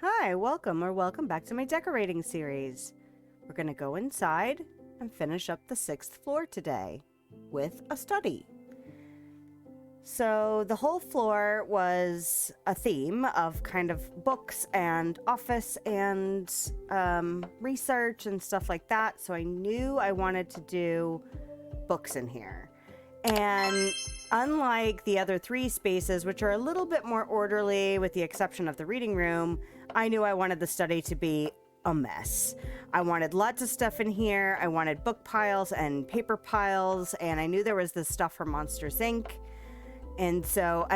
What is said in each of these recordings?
Hi, welcome back to my decorating series. We're going to go inside and finish up the 6th floor today with a study. So the whole floor was a theme of kind of books and office and research and stuff like that. So I knew I wanted to do books in here. And unlike the other 3 spaces, which are a little bit more orderly with the exception of the reading room, I knew I wanted the study to be a mess. I wanted lots of stuff in here. I wanted book piles and paper piles, and I knew there was this stuff for Monsters Inc. And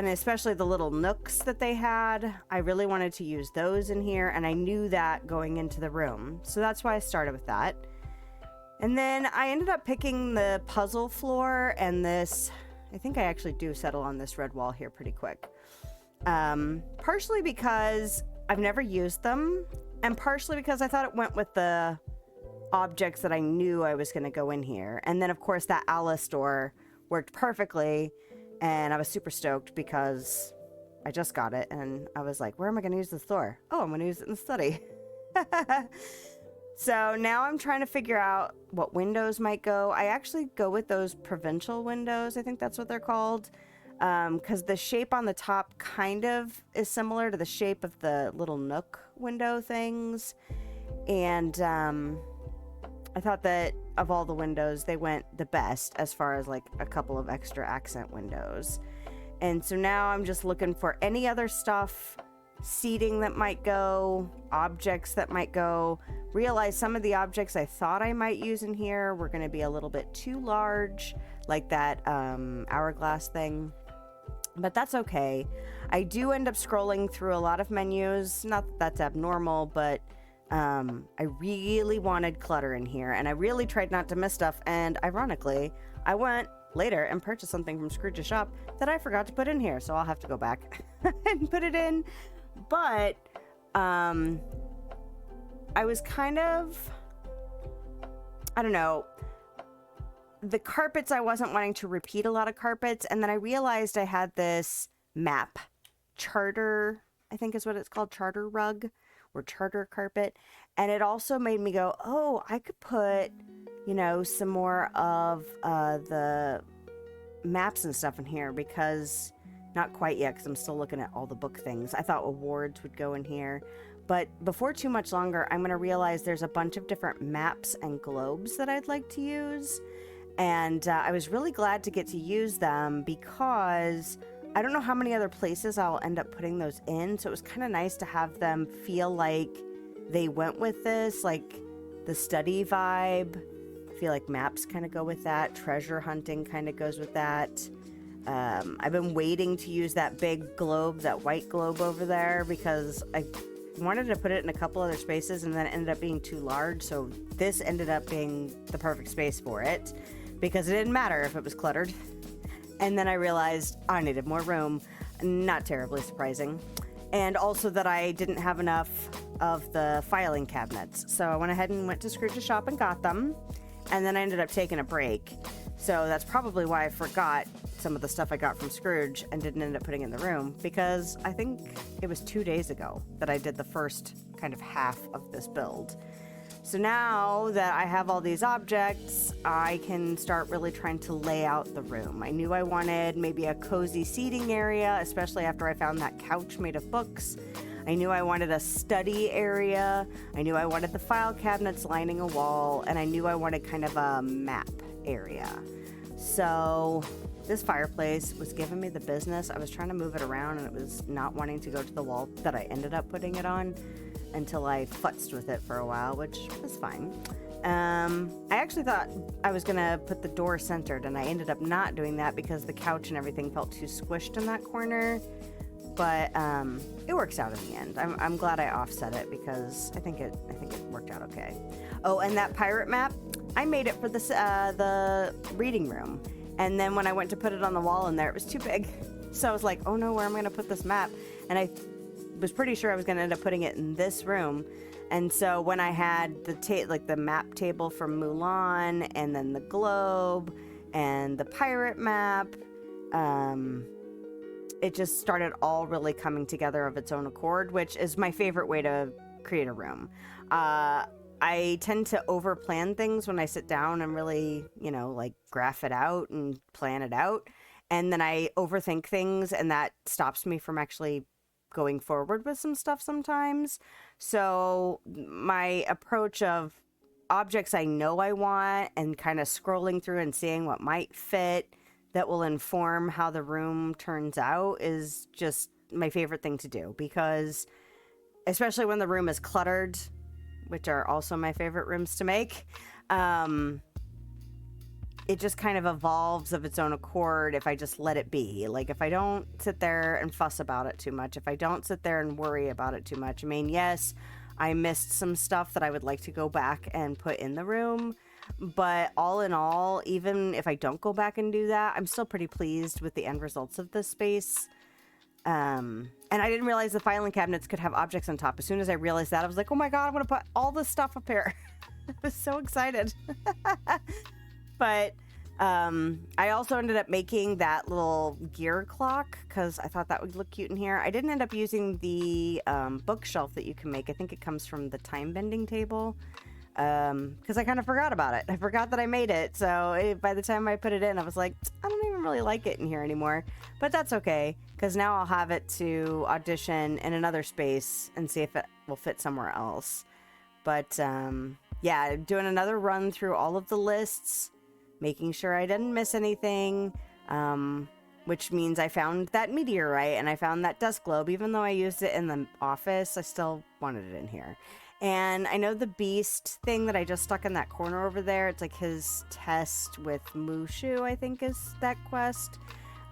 especially the little nooks that they had, I really wanted to use those in here, and I knew that going into the room. So that's why I started with that. And then I ended up picking the puzzle floor and this, I think I actually do settle on this red wall here pretty quick. Partially because I've never used them, and partially because I thought it went with the objects that I knew I was going to go in here. And then, of course, that Alice door worked perfectly, and I was super stoked because I just got it, and I was like, where am I going to use this door? Oh, I'm going to use it in the study. So now I'm trying to figure out what windows might go. I actually go with those provincial windows. I think that's what they're called. Because the shape on the top kind of is similar to the shape of the little nook window things. And I thought that of all the windows, they went the best as far as like a couple of extra accent windows. And so now I'm just looking for any other stuff, seating that might go, objects that might go. Realize some of the objects I thought I might use in here were going to be a little bit too large, like that hourglass thing. But that's okay. I do end up scrolling through a lot of menus. Not that that's abnormal, but I really wanted clutter in here, and I really tried not to miss stuff. And ironically, I went later and purchased something from Scrooge's shop that I forgot to put in here, so I'll have to go back and put it in. But I was kind of, I don't know, the carpets, I wasn't wanting to repeat a lot of carpets, and then I realized I had this map, charter, I think is what it's called, charter rug or charter carpet, and it also made me go, oh, I could put, some more of the maps and stuff in here, because not quite yet, because I'm still looking at all the book things. I thought awards would go in here. But before too much longer, I'm going to realize there's a bunch of different maps and globes that I'd like to use. And I was really glad to get to use them because I don't know how many other places I'll end up putting those in. So it was kind of nice to have them feel like they went with this, like the study vibe. I feel like maps kind of go with that. Treasure hunting kind of goes with that. I've been waiting to use that big globe, that white globe over there, because I wanted to put it in a couple other spaces, and then it ended up being too large. So this ended up being the perfect space for it, because it didn't matter if it was cluttered. And then I realized I needed more room. Not terribly surprising. And also that I didn't have enough of the filing cabinets. So I went ahead and went to Scrooge's shop and got them. And then I ended up taking a break. So that's probably why I forgot some of the stuff I got from Scrooge and didn't end up putting in the room, because I think it was 2 days ago that I did the first kind of half of this build. So now that I have all these objects, I can start really trying to lay out the room. I knew I wanted maybe a cozy seating area, especially after I found that couch made of books. I knew I wanted a study area. I knew I wanted the file cabinets lining a wall, and I knew I wanted kind of a map area. So this fireplace was giving me the business. I was trying to move it around, and it was not wanting to go to the wall that I ended up putting it on until I futzed with it for a while, which was fine. I actually thought I was going to put the door centered, and I ended up not doing that because the couch and everything felt too squished in that corner. But it works out in the end. I'm glad I offset it because I think it worked out okay. Oh, and that pirate map, I made it for the reading room. And then when I went to put it on the wall in there, it was too big. So I was like, oh no, where am I going to put this map? And I was pretty sure I was going to end up putting it in this room. And so when I had the map table from Mulan, and then the globe and the pirate map, it just started all really coming together of its own accord, which is my favorite way to create a room. I tend to over-plan things when I sit down and really, like graph it out and plan it out. And then I overthink things, and that stops me from actually going forward with some stuff sometimes. So my approach of objects I know I want and kind of scrolling through and seeing what might fit that will inform how the room turns out is just my favorite thing to do, because especially when the room is cluttered, which are also my favorite rooms to make, it just kind of evolves of its own accord if I just let it be. Like, if I don't sit there and fuss about it too much, if I don't sit there and worry about it too much. I mean, yes, I missed some stuff that I would like to go back and put in the room, but all in all, even if I don't go back and do that, I'm still pretty pleased with the end results of this space. And I didn't realize the filing cabinets could have objects on top. As soon as I realized that, I was like, oh my God, I'm going to put all this stuff up here. I was so excited. But I also ended up making that little gear clock because I thought that would look cute in here. I didn't end up using the bookshelf that you can make. I think it comes from the time bending table. Because I kind of forgot about it. I forgot that I made it. So by the time I put it in, I was like, I don't even really like it in here anymore. But that's okay, because now I'll have it to audition in another space and see if it will fit somewhere else. But yeah, doing another run through all of the lists, making sure I didn't miss anything, which means I found that meteorite and I found that dust globe. Even though I used it in the office, I still wanted it in here. And I know the beast thing that I just stuck in that corner over there, it's like his test with Mushu, I think is that quest.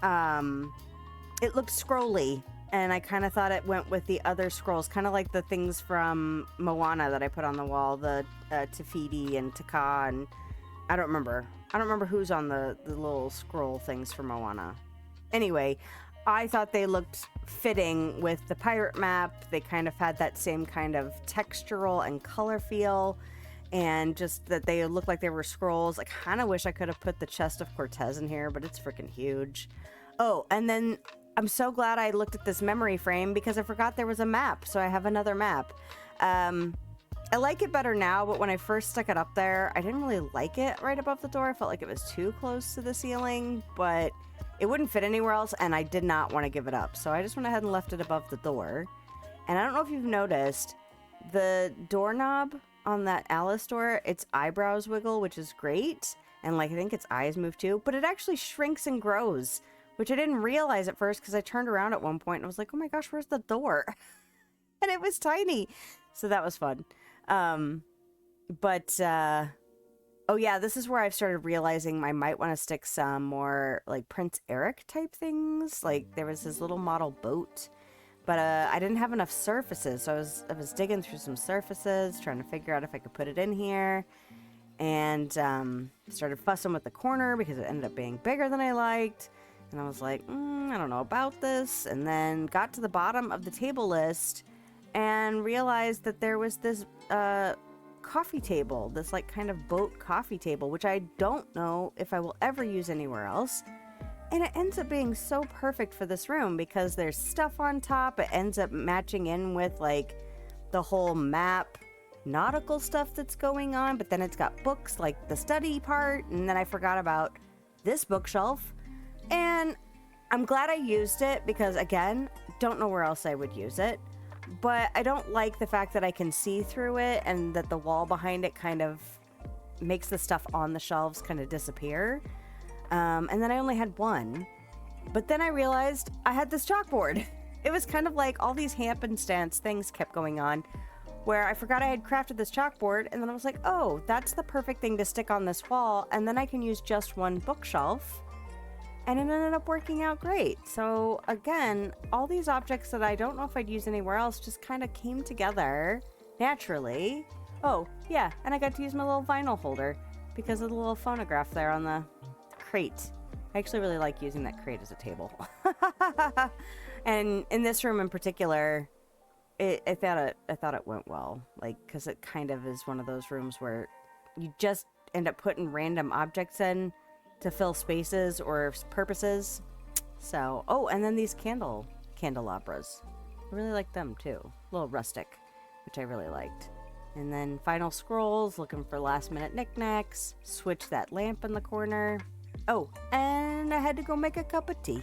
It looked scrolly, and I kind of thought it went with the other scrolls, kind of like the things from Moana that I put on the wall, the Tafiti and Taka, and I don't remember who's on the little scroll things for Moana. Anyway, I thought they looked fitting with the pirate map. They kind of had that same kind of textural and color feel, and just that they looked like they were scrolls. I kind of wish I could have put the chest of Cortez in here, but it's freaking huge. Oh, and then I'm so glad I looked at this memory frame because I forgot there was a map, so I have another map. I like it better now, but when I first stuck it up there, I didn't really like it right above the door. I felt like it was too close to the ceiling, but it wouldn't fit anywhere else, and I did not want to give it up. So I just went ahead and left it above the door. And I don't know if you've noticed, the doorknob on that Alice door, its eyebrows wiggle, which is great. And like, I think its eyes move too, but it actually shrinks and grows, which I didn't realize at first because I turned around at one point and I was like, oh my gosh, where's the door? And it was tiny. So that was fun. Oh yeah, this is where I've started realizing I might want to stick some more like Prince Eric type things. Like there was this little model boat, but I didn't have enough surfaces, so I was digging through some surfaces, trying to figure out if I could put it in here, and started fussing with the corner because it ended up being bigger than I liked, and I was like, I don't know about this, and then got to the bottom of the table list and realized that there was this coffee table, this like kind of boat coffee table, which I don't know if I will ever use anywhere else. And it ends up being so perfect for this room because there's stuff on top. It ends up matching in with like the whole map nautical stuff that's going on, but then it's got books like the study part, and then I forgot about this bookshelf. And I'm glad I used it because, again, don't know where else I would use it. But I don't like the fact that I can see through it and that the wall behind it kind of makes the stuff on the shelves kind of disappear. And then I only had one. But then I realized I had this chalkboard. It was kind of like all these happenstance things kept going on where I forgot I had crafted this chalkboard, and then I was like, oh, that's the perfect thing to stick on this wall, and then I can use just one bookshelf. And it ended up working out great. So again, all these objects that I don't know if I'd use anywhere else just kind of came together naturally. Oh, yeah, and I got to use my little vinyl holder because of the little phonograph there on the crate. I actually really like using that crate as a table. And in this room in particular, I thought it went well. Like, because it kind of is one of those rooms where you just end up putting random objects in to fill spaces or purposes. So, oh, and then these candelabras. I really like them too. A little rustic, which I really liked. And then final scrolls, looking for last minute knickknacks. Switch that lamp in the corner. Oh, and I had to go make a cup of tea.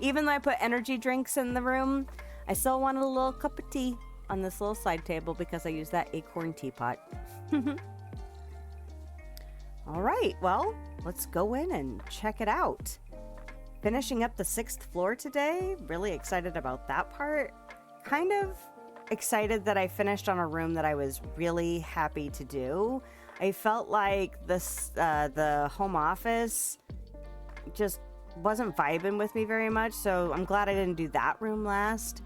Even though I put energy drinks in the room, I still wanted a little cup of tea on this little side table because I use that acorn teapot. All right, well, let's go in and check it out. Finishing up the 6th floor today. Really excited about that part. Kind of excited that I finished on a room that I was really happy to do. I felt like the home office just wasn't vibing with me very much, so I'm glad I didn't do that room last.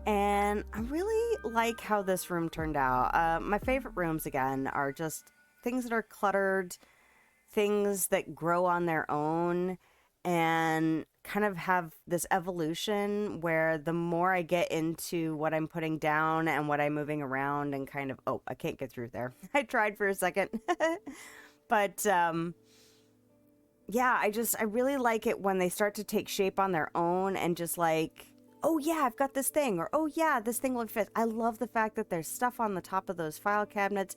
And I really like how this room turned out. My favorite rooms, again, are just things that are cluttered, things that grow on their own, and kind of have this evolution where the more I get into what I'm putting down and what I'm moving around and kind of, oh, I can't get through there. I tried for a second. But yeah, I really like it when they start to take shape on their own and just like, oh yeah, I've got this thing, or oh yeah, this thing will fit. I love the fact that there's stuff on the top of those file cabinets.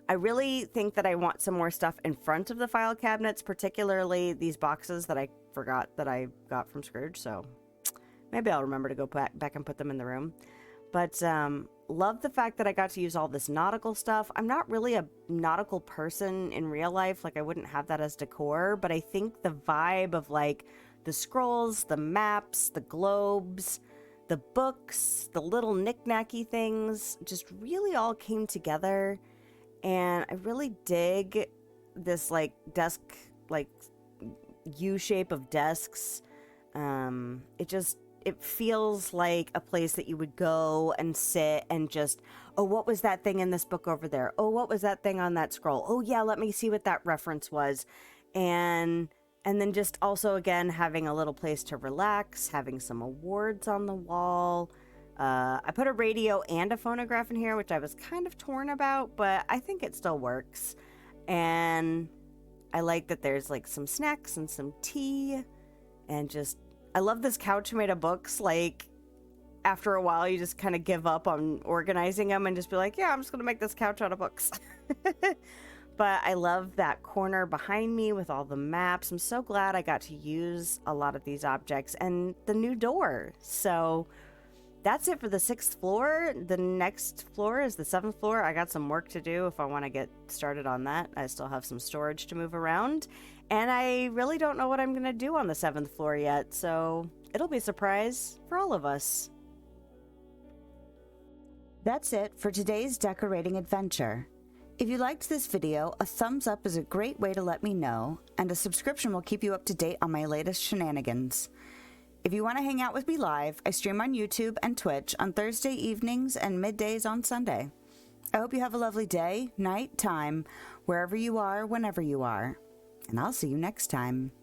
I really think that I want some more stuff in front of the file cabinets, particularly these boxes that I forgot that I got from Scrooge, so maybe I'll remember to go back and put them in the room. But love the fact that I got to use all this nautical stuff. I'm not really a nautical person in real life, like I wouldn't have that as decor, but I think the vibe of like the scrolls, the maps, the globes, the books, the little knick-knacky things just really all came together. And I really dig this like desk, like U shape of desks. It feels like a place that you would go and sit and just, oh, what was that thing in this book over there? Oh, what was that thing on that scroll? Oh yeah, let me see what that reference was. And then just also, again, having a little place to relax, having some awards on the wall. I put a radio and a phonograph in here, which I was kind of torn about, but I think it still works. And I like that there's like some snacks and some tea. And just, I love this couch made of books. Like, after a while, you just kind of give up on organizing them and just be like, yeah, I'm just going to make this couch out of books. But I love that corner behind me with all the maps. I'm so glad I got to use a lot of these objects and the new door. So that's it for the 6th floor. The next floor is the 7th floor. I got some work to do if I want to get started on that. I still have some storage to move around. And I really don't know what I'm going to do on the 7th floor yet. So it'll be a surprise for all of us. That's it for today's decorating adventure. If you liked this video, a thumbs up is a great way to let me know, and a subscription will keep you up to date on my latest shenanigans. If you want to hang out with me live, I stream on YouTube and Twitch on Thursday evenings and middays on Sunday. I hope you have a lovely day, night, time, wherever you are, whenever you are, and I'll see you next time.